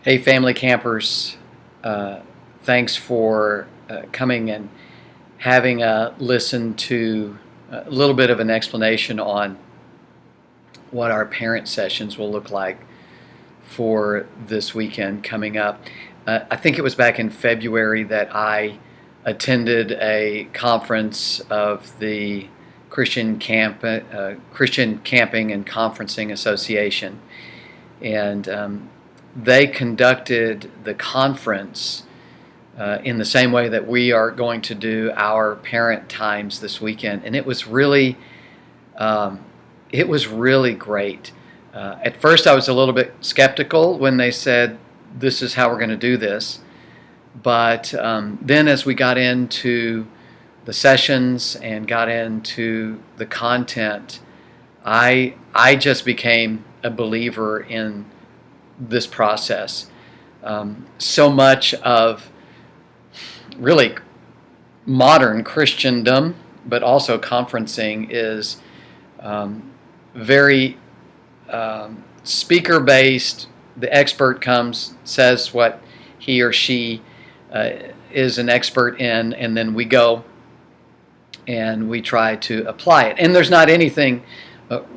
Hey, family campers, thanks for coming and having a listen to a little bit of an explanation on what our parent sessions will look like for this weekend coming up. I think it was back in February that I attended a conference of the Christian Camping and Conferencing Association, and they conducted the conference in the same way that we are going to do our parent times this weekend, and um, it was really great. At first, I was a little bit skeptical when they said this is how we're going to do this, but then as we got into the sessions and got into the content, I just became a believer in this process. So much of really modern Christendom, but also conferencing, is very speaker based. The expert comes, says what he or she is an expert in, and then we go and we try to apply it. And there's not anything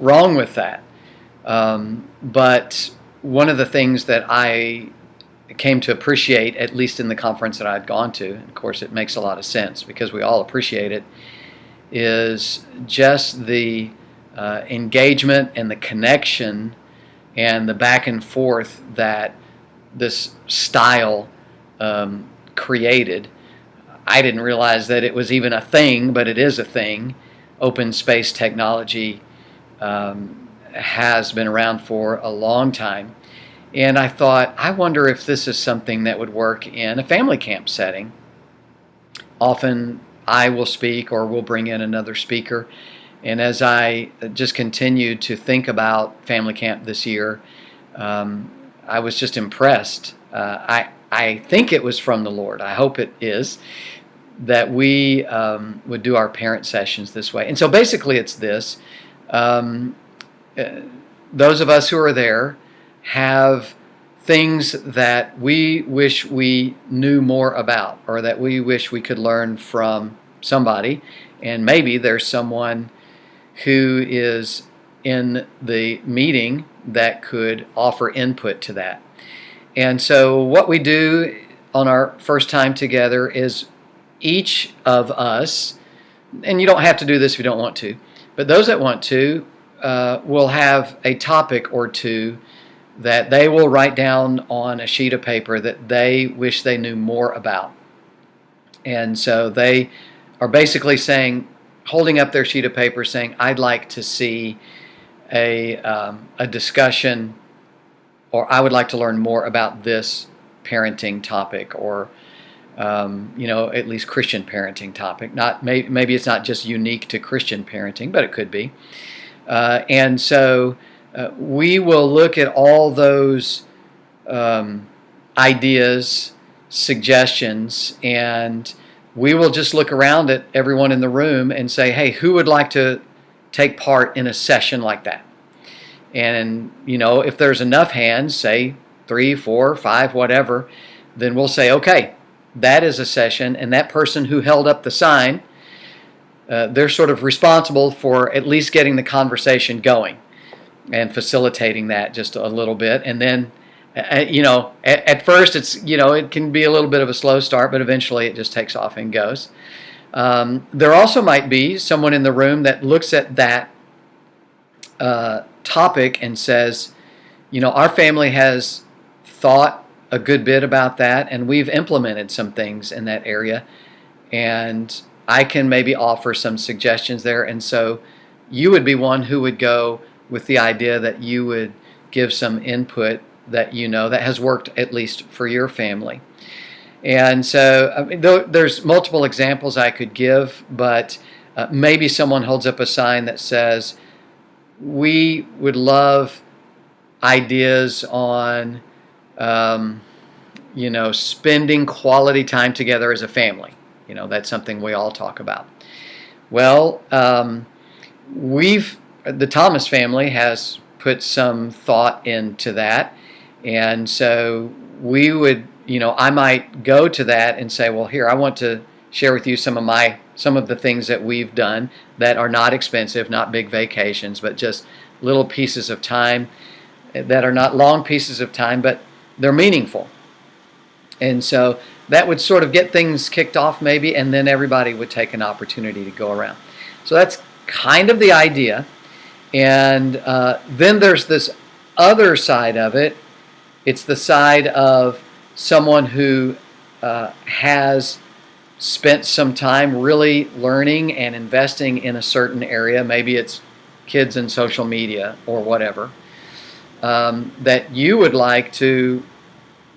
wrong with that. But one of the things that I came to appreciate, at least in the conference that I'd gone to, and of course it makes a lot of sense because we all appreciate it, is just the engagement and the connection and the back and forth that this style created. I didn't realize that it was even a thing, but it is a thing. Open space technology has been around for a long time. And I thought, I wonder if this is something that would work in a family camp setting. Often I will speak or we'll bring in another speaker. And as I just continued to think about family camp this year, I was just impressed. I think it was from the Lord. I hope it is, that we would do our parent sessions this way. And so basically it's this. Those of us who are there have things that we wish we knew more about, or that we wish we could learn from somebody. And maybe there's someone who is in the meeting that could offer input to that. And so what we do on our first time together is each of us, and you don't have to do this if you don't want to, but those that want to will have a topic or two that they will write down on a sheet of paper that they wish they knew more about. And so they are basically saying, holding up their sheet of paper saying, I'd like to see a discussion, or I would like to learn more about this parenting topic, or at least Christian parenting topic. Not maybe it's not just unique to Christian parenting, but it could be. And so we will look at all those ideas, suggestions, and we will just look around at everyone in the room and say, hey, who would like to take part in a session like that? And, if there's enough hands, say 3, 4, 5, whatever, then we'll say, okay, that is a session, and that person who held up the sign, they're sort of responsible for at least getting the conversation going and facilitating that just a little bit. And then, at first it's, it can be a little bit of a slow start, but eventually it just takes off and goes. There also might be someone in the room that looks at that topic and says, our family has thought a good bit about that, and we've implemented some things in that area, and I can maybe offer some suggestions there. And so you would be one who would go with the idea that you would give some input that that has worked at least for your family. And so there's multiple examples I could give, but maybe someone holds up a sign that says, we would love ideas on spending quality time together as a family. That's something we all talk about. Well, the Thomas family has put some thought into that, and so we would, I might go to that and say, well, here, I want to share with you some of the things that we've done that are not expensive, not big vacations, but just little pieces of time that are not long pieces of time, but they're meaningful. And so that would sort of get things kicked off maybe, and then everybody would take an opportunity to go around. So that's kind of the idea. And then there's this other side of it. It's the side of someone who has spent some time really learning and investing in a certain area. Maybe it's kids and social media or whatever, that you would like to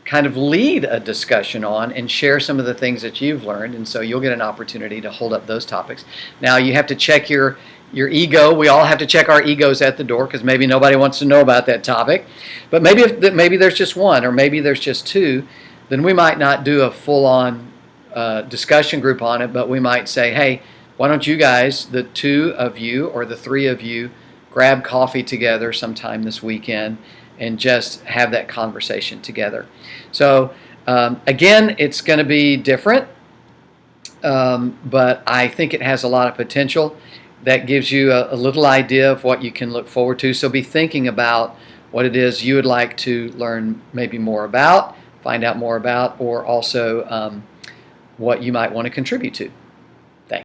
kind of lead a discussion on and share some of the things that you've learned. And so you'll get an opportunity to hold up those topics. Now you have to check your ego. We all have to check our egos at the door, because maybe nobody wants to know about that topic. But maybe there's just one, or maybe there's just two. Then we might not do a full-on discussion group on it, but we might say, hey, why don't you guys, the two of you or the three of you, grab coffee together sometime this weekend and just have that conversation together. So again, it's going to be different, but I think it has a lot of potential. That gives you a little idea of what you can look forward to. So be thinking about what it is you would like to learn maybe more about, find out more about, or also what you might want to contribute to.